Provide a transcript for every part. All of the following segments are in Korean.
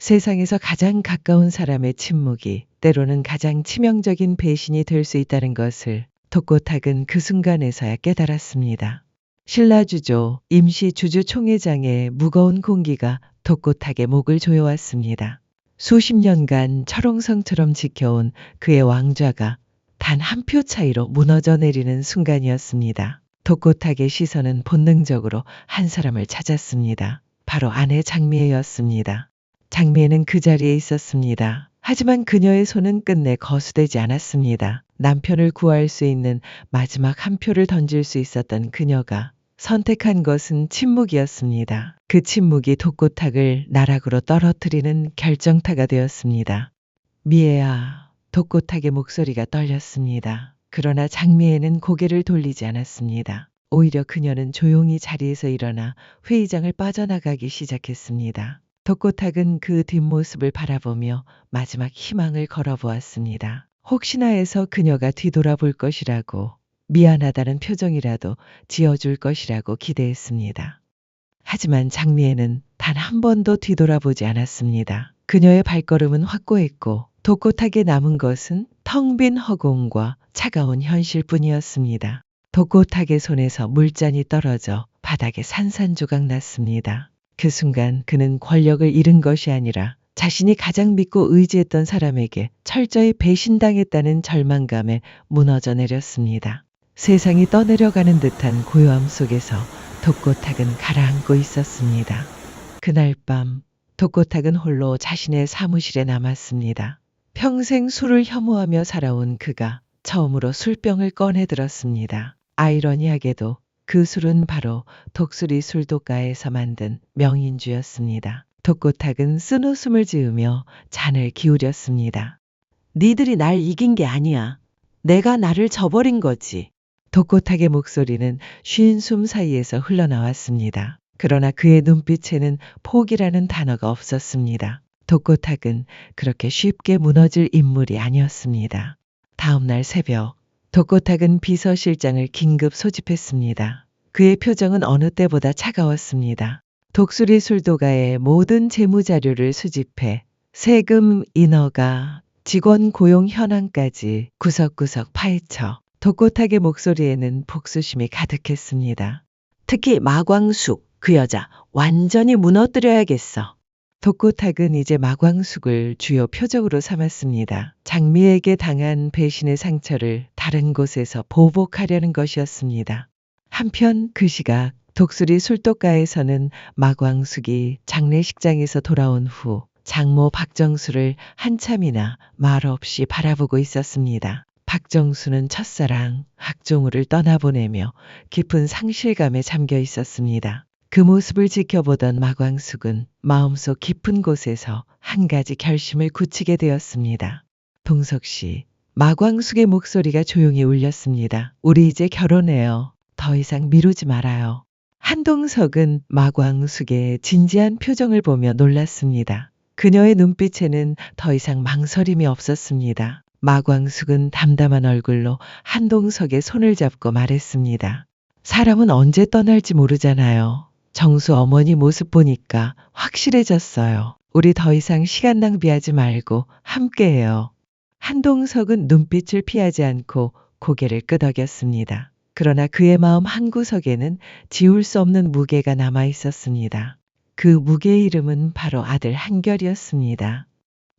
세상에서 가장 가까운 사람의 침묵이 때로는 가장 치명적인 배신이 될 수 있다는 것을 독고탁은 그 순간에서야 깨달았습니다. 신라주조 임시 주주총회장의 무거운 공기가 독고탁의 목을 조여왔습니다. 수십 년간 철옹성처럼 지켜온 그의 왕좌가 단 한 표 차이로 무너져 내리는 순간이었습니다. 독고탁의 시선은 본능적으로 한 사람을 찾았습니다. 바로 아내 장미애였습니다. 장미애는 그 자리에 있었습니다. 하지만 그녀의 손은 끝내 거수되지 않았습니다. 남편을 구할 수 있는 마지막 한 표를 던질 수 있었던 그녀가 선택한 것은 침묵이었습니다. 그 침묵이 독고탁을 나락으로 떨어뜨리는 결정타가 되었습니다. 미애야, 독고탁의 목소리가 떨렸습니다. 그러나 장미애는 고개를 돌리지 않았습니다. 오히려 그녀는 조용히 자리에서 일어나 회의장을 빠져나가기 시작했습니다. 독고탁은 그 뒷모습을 바라보며 마지막 희망을 걸어보았습니다. 혹시나 해서 그녀가 뒤돌아볼 것이라고, 미안하다는 표정이라도 지어줄 것이라고 기대했습니다. 하지만 장미애는 단 한 번도 뒤돌아보지 않았습니다. 그녀의 발걸음은 확고했고 독고탁에 남은 것은 텅 빈 허공과 차가운 현실뿐이었습니다. 독고탁의 손에서 물잔이 떨어져 바닥에 산산조각 났습니다. 그 순간 그는 권력을 잃은 것이 아니라 자신이 가장 믿고 의지했던 사람에게 철저히 배신당했다는 절망감에 무너져 내렸습니다. 세상이 떠내려가는 듯한 고요함 속에서 독고탁은 가라앉고 있었습니다. 그날 밤 독고탁은 홀로 자신의 사무실에 남았습니다. 평생 술을 혐오하며 살아온 그가 처음으로 술병을 꺼내 들었습니다. 아이러니하게도 그 술은 바로 독수리 술독가에서 만든 명인주였습니다. 독고탁은 쓴웃음을 지으며 잔을 기울였습니다. 니들이 날 이긴 게 아니야. 내가 나를 저버린 거지. 독고탁의 목소리는 쉰 숨 사이에서 흘러나왔습니다. 그러나 그의 눈빛에는 포기라는 단어가 없었습니다. 독고탁은 그렇게 쉽게 무너질 인물이 아니었습니다. 다음 날 새벽, 독고탁은 비서실장을 긴급 소집했습니다. 그의 표정은 어느 때보다 차가웠습니다. 독수리 술도가의 모든 재무자료를 수집해 세금 인허가, 직원 고용 현황까지 구석구석 파헤쳐 독고탁의 목소리에는 복수심이 가득했습니다. 특히 마광숙, 그 여자 완전히 무너뜨려야겠어. 독고탁은 이제 마광숙을 주요 표적으로 삼았습니다. 장미에게 당한 배신의 상처를 다른 곳에서 보복하려는 것이었습니다. 한편 그 시각 독수리 술독가에서는 마광숙이 장례식장에서 돌아온 후 장모 박정수를 한참이나 말없이 바라보고 있었습니다. 박정수는 첫사랑 학종우를 떠나보내며 깊은 상실감에 잠겨 있었습니다. 그 모습을 지켜보던 마광숙은 마음속 깊은 곳에서 한 가지 결심을 굳히게 되었습니다. 동석 씨, 마광숙의 목소리가 조용히 울렸습니다. 우리 이제 결혼해요. 더 이상 미루지 말아요. 한동석은 마광숙의 진지한 표정을 보며 놀랐습니다. 그녀의 눈빛에는 더 이상 망설임이 없었습니다. 마광숙은 담담한 얼굴로 한동석의 손을 잡고 말했습니다. 사람은 언제 떠날지 모르잖아요. 정수 어머니 모습 보니까 확실해졌어요. 우리 더 이상 시간 낭비하지 말고 함께해요. 한동석은 눈빛을 피하지 않고 고개를 끄덕였습니다. 그러나 그의 마음 한구석에는 지울 수 없는 무게가 남아 있었습니다. 그 무게의 이름은 바로 아들 한결이었습니다.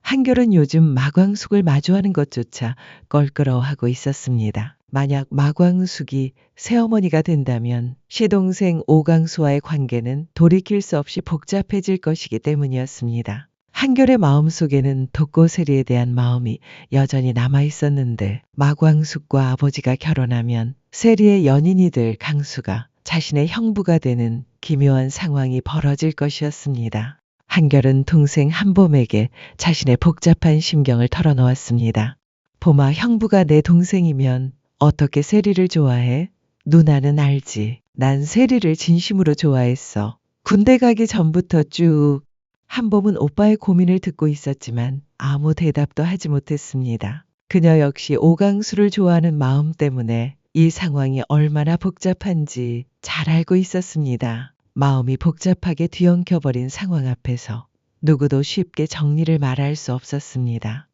한결은 요즘 마광숙을 마주하는 것조차 껄끄러워하고 있었습니다. 만약 마광숙이 새어머니가 된다면 시동생 오강수와의 관계는 돌이킬 수 없이 복잡해질 것이기 때문이었습니다. 한결의 마음속에는 독고세리에 대한 마음이 여전히 남아 있었는데 마광숙과 아버지가 결혼하면 세리의 연인이 될 강수가 자신의 형부가 되는 기묘한 상황이 벌어질 것이었습니다. 한결은 동생 한봄에게 자신의 복잡한 심경을 털어놓았습니다. 봄아, 형부가 내 동생이면 어떻게 세리를 좋아해? 누나는 알지. 난 세리를 진심으로 좋아했어. 군대 가기 전부터 쭉. 한봄은 오빠의 고민을 듣고 있었지만 아무 대답도 하지 못했습니다. 그녀 역시 오강수를 좋아하는 마음 때문에 이 상황이 얼마나 복잡한지 잘 알고 있었습니다. 마음이 복잡하게 뒤엉켜버린 상황 앞에서 누구도 쉽게 정리를 말할 수 없었습니다.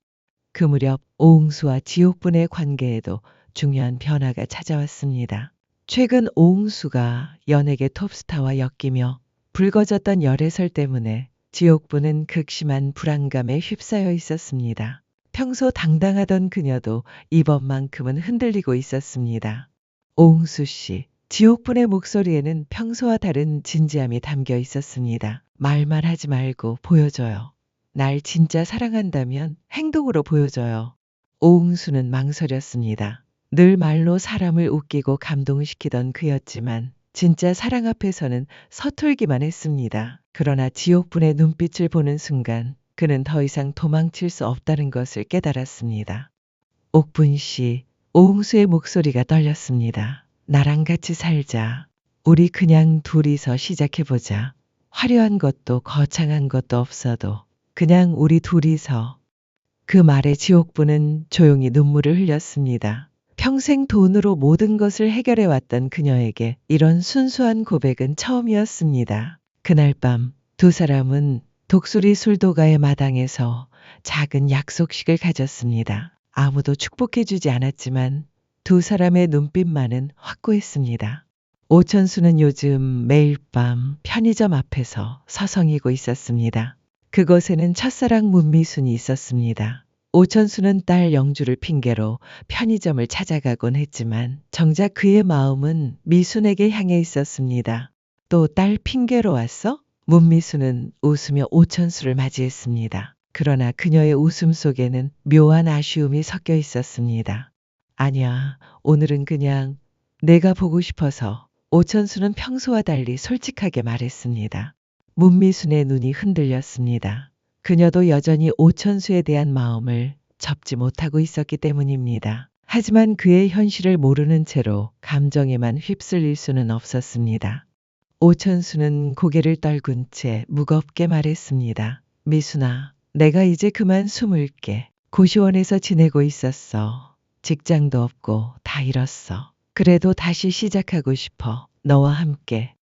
그 무렵 오응수와 지옥분의 관계에도 중요한 변화가 찾아왔습니다. 최근 오응수가 연예계 톱스타와 엮이며 불거졌던 열애설 때문에 지옥분은 극심한 불안감에 휩싸여 있었습니다. 평소 당당하던 그녀도 이번만큼은 흔들리고 있었습니다. 오응수 씨, 지옥분의 목소리에는 평소와 다른 진지함이 담겨 있었습니다. 말만 하지 말고 보여줘요. 날 진짜 사랑한다면 행동으로 보여줘요. 오응수는 망설였습니다. 늘 말로 사람을 웃기고 감동시키던 그였지만 진짜 사랑 앞에서는 서툴기만 했습니다. 그러나 지옥분의 눈빛을 보는 순간 그는 더 이상 도망칠 수 없다는 것을 깨달았습니다. 옥분 씨, 오응수의 목소리가 떨렸습니다. 나랑 같이 살자. 우리 그냥 둘이서 시작해보자. 화려한 것도 거창한 것도 없어도 그냥 우리 둘이서. 그 말에 지옥분은 조용히 눈물을 흘렸습니다. 평생 돈으로 모든 것을 해결해왔던 그녀에게 이런 순수한 고백은 처음이었습니다. 그날 밤 두 사람은 독수리 술도가의 마당에서 작은 약속식을 가졌습니다. 아무도 축복해주지 않았지만 두 사람의 눈빛만은 확고했습니다. 오천수는 요즘 매일 밤 편의점 앞에서 서성이고 있었습니다. 그곳에는 첫사랑 문미순이 있었습니다. 오천수는 딸 영주를 핑계로 편의점을 찾아가곤 했지만 정작 그의 마음은 미순에게 향해 있었습니다. 또 딸 핑계로 왔어? 문미순은 웃으며 오천수를 맞이했습니다. 그러나 그녀의 웃음 속에는 묘한 아쉬움이 섞여 있었습니다. 아니야, 오늘은 그냥 내가 보고 싶어서. 오천수는 평소와 달리 솔직하게 말했습니다. 문미순의 눈이 흔들렸습니다. 그녀도 여전히 오천수에 대한 마음을 접지 못하고 있었기 때문입니다. 하지만 그의 현실을 모르는 채로 감정에만 휩쓸릴 수는 없었습니다. 오천수는 고개를 떨군 채 무겁게 말했습니다. 미순아, 내가 이제 그만 숨을게. 고시원에서 지내고 있었어. 직장도 없고 다 잃었어. 그래도 다시 시작하고 싶어. 너와 함께.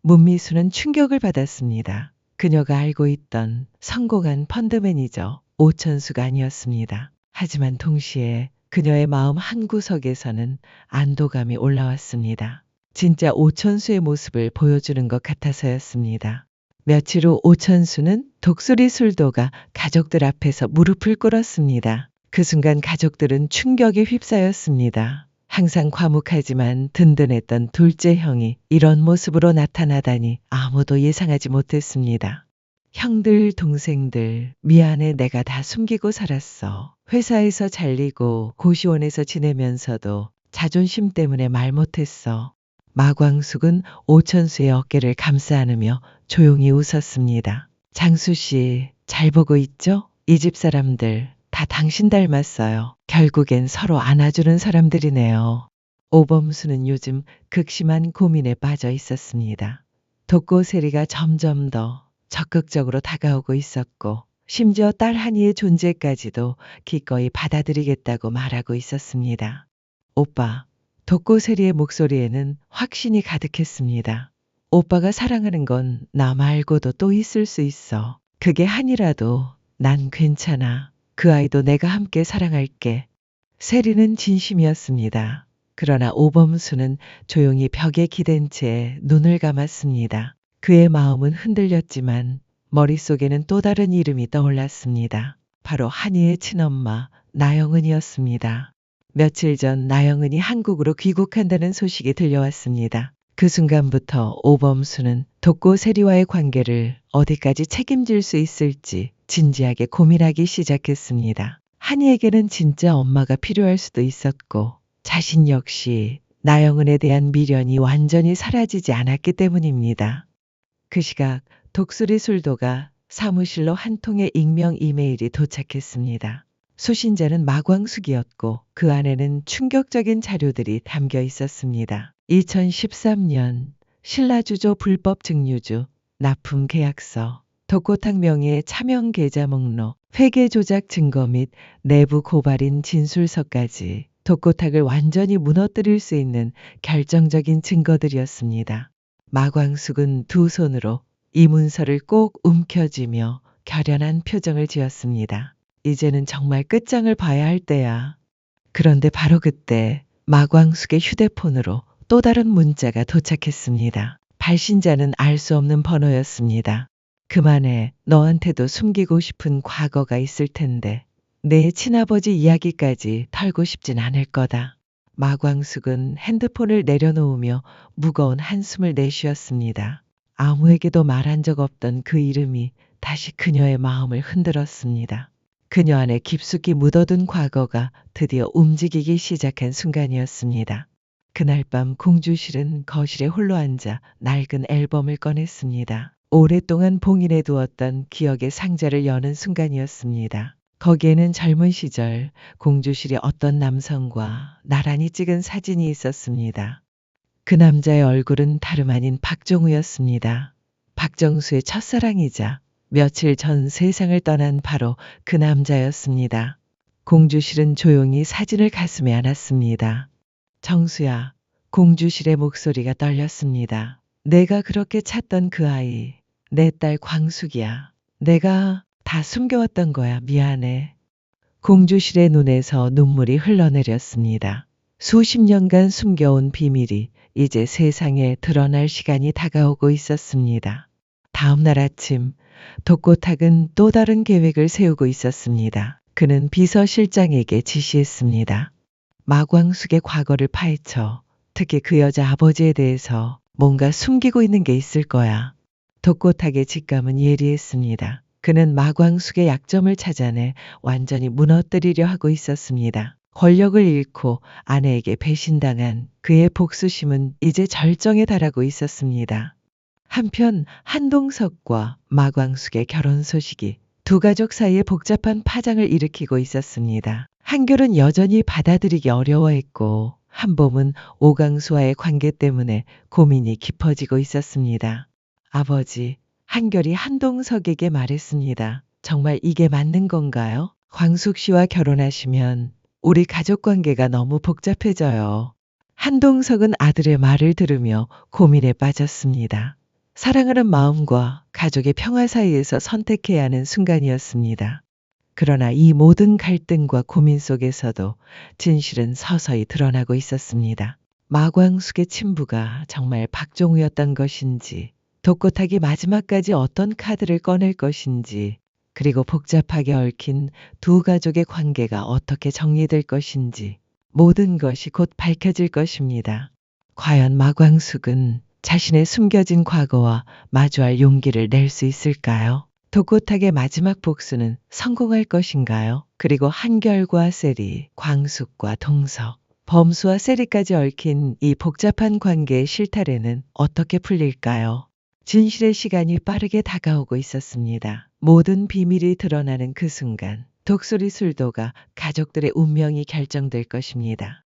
문미수는 충격을 받았습니다. 그녀가 알고 있던 성공한 펀드 매니저 오천수가 아니었습니다. 하지만 동시에 그녀의 마음 한구석에서는 안도감이 올라왔습니다. 진짜 오천수의 모습을 보여주는 것 같아서였습니다. 며칠 후 오천수는 독수리 술도가 가족들 앞에서 무릎을 꿇었습니다. 그 순간 가족들은 충격에 휩싸였습니다. 항상 과묵하지만 든든했던 둘째 형이 이런 모습으로 나타나다니 아무도 예상하지 못했습니다. 형들, 동생들, 미안해. 내가 다 숨기고 살았어. 회사에서 잘리고 고시원에서 지내면서도 자존심 때문에 말 못했어. 마광숙은 오천수의 어깨를 감싸 안으며 조용히 웃었습니다. 장수 씨, 잘 보고 있죠? 이 집 사람들 다 당신 닮았어요. 결국엔 서로 안아주는 사람들이네요. 오범수는 요즘 극심한 고민에 빠져 있었습니다. 독고세리가 점점 더 적극적으로 다가오고 있었고 심지어 딸 한이의 존재까지도 기꺼이 받아들이겠다고 말하고 있었습니다. 오빠, 독고세리의 목소리에는 확신이 가득했습니다. 오빠가 사랑하는 건 나 말고도 또 있을 수 있어. 그게 한이라도 난 괜찮아. 그 아이도 내가 함께 사랑할게. 세리는 진심이었습니다. 그러나 오범수는 조용히 벽에 기댄 채 눈을 감았습니다. 그의 마음은 흔들렸지만 머릿속에는 또 다른 이름이 떠올랐습니다. 바로 한이의 친엄마 나영은이었습니다. 며칠 전 나영은이 한국으로 귀국한다는 소식이 들려왔습니다. 그 순간부터 오범수는 독고세리와의 관계를 어디까지 책임질 수 있을지 진지하게 고민하기 시작했습니다. 한이에게는 진짜 엄마가 필요할 수도 있었고 자신 역시 나영은에 대한 미련이 완전히 사라지지 않았기 때문입니다. 그 시각 독수리 술도가 사무실로 한 통의 익명 이메일이 도착했습니다. 수신자는 마광숙이었고 그 안에는 충격적인 자료들이 담겨 있었습니다. 2013년 신라주조 불법 증류주, 납품 계약서, 독고탁 명의의 차명 계좌 목록, 회계 조작 증거 및 내부 고발인 진술서까지 독고탁을 완전히 무너뜨릴 수 있는 결정적인 증거들이었습니다. 마광숙은 두 손으로 이 문서를 꼭 움켜쥐며 결연한 표정을 지었습니다. 이제는 정말 끝장을 봐야 할 때야. 그런데 바로 그때 마광숙의 휴대폰으로 또 다른 문자가 도착했습니다. 발신자는 알 수 없는 번호였습니다. 그만해. 너한테도 숨기고 싶은 과거가 있을 텐데 내 친아버지 이야기까지 털고 싶진 않을 거다. 마광숙은 핸드폰을 내려놓으며 무거운 한숨을 내쉬었습니다. 아무에게도 말한 적 없던 그 이름이 다시 그녀의 마음을 흔들었습니다. 그녀 안에 깊숙이 묻어둔 과거가 드디어 움직이기 시작한 순간이었습니다. 그날 밤 공주실은 거실에 홀로 앉아 낡은 앨범을 꺼냈습니다. 오랫동안 봉인해 두었던 기억의 상자를 여는 순간이었습니다. 거기에는 젊은 시절 공주실이 어떤 남성과 나란히 찍은 사진이 있었습니다. 그 남자의 얼굴은 다름 아닌 박종우였습니다. 박정수의 첫사랑이자 며칠 전 세상을 떠난 바로 그 남자였습니다. 공주실은 조용히 사진을 가슴에 안았습니다. 정수야, 공주실의 목소리가 떨렸습니다. 내가 그렇게 찾던 그 아이, 내 딸 광숙이야. 내가 다 숨겨왔던 거야. 미안해. 공주실의 눈에서 눈물이 흘러내렸습니다. 수십 년간 숨겨온 비밀이 이제 세상에 드러날 시간이 다가오고 있었습니다. 다음 날 아침, 독고탁은 또 다른 계획을 세우고 있었습니다. 그는 비서실장에게 지시했습니다. 마광숙의 과거를 파헤쳐 특히 그 여자 아버지에 대해서 뭔가 숨기고 있는 게 있을 거야. 독고탁의 직감은 예리했습니다. 그는 마광숙의 약점을 찾아내 완전히 무너뜨리려 하고 있었습니다. 권력을 잃고 아내에게 배신당한 그의 복수심은 이제 절정에 달하고 있었습니다. 한편 한동석과 마광숙의 결혼 소식이 두 가족 사이에 복잡한 파장을 일으키고 있었습니다. 한결은 여전히 받아들이기 어려워했고 한봄은 오강수와의 관계 때문에 고민이 깊어지고 있었습니다. 아버지, 한결이 한동석에게 말했습니다. 정말 이게 맞는 건가요? 광숙 씨와 결혼하시면 우리 가족 관계가 너무 복잡해져요. 한동석은 아들의 말을 들으며 고민에 빠졌습니다. 사랑하는 마음과 가족의 평화 사이에서 선택해야 하는 순간이었습니다. 그러나 이 모든 갈등과 고민 속에서도 진실은 서서히 드러나고 있었습니다. 마광숙의 친부가 정말 박종우였던 것인지, 독고탁이 마지막까지 어떤 카드를 꺼낼 것인지, 그리고 복잡하게 얽힌 두 가족의 관계가 어떻게 정리될 것인지 모든 것이 곧 밝혀질 것입니다. 과연 마광숙은 자신의 숨겨진 과거와 마주할 용기를 낼 수 있을까요? 독고탁의 마지막 복수는 성공할 것인가요? 그리고 한결과 세리, 광숙과 동석, 범수와 세리까지 얽힌 이 복잡한 관계의 실타래는 어떻게 풀릴까요? 진실의 시간이 빠르게 다가오고 있었습니다. 모든 비밀이 드러나는 그 순간, 독수리 술도가 가족들의 운명이 결정될 것입니다.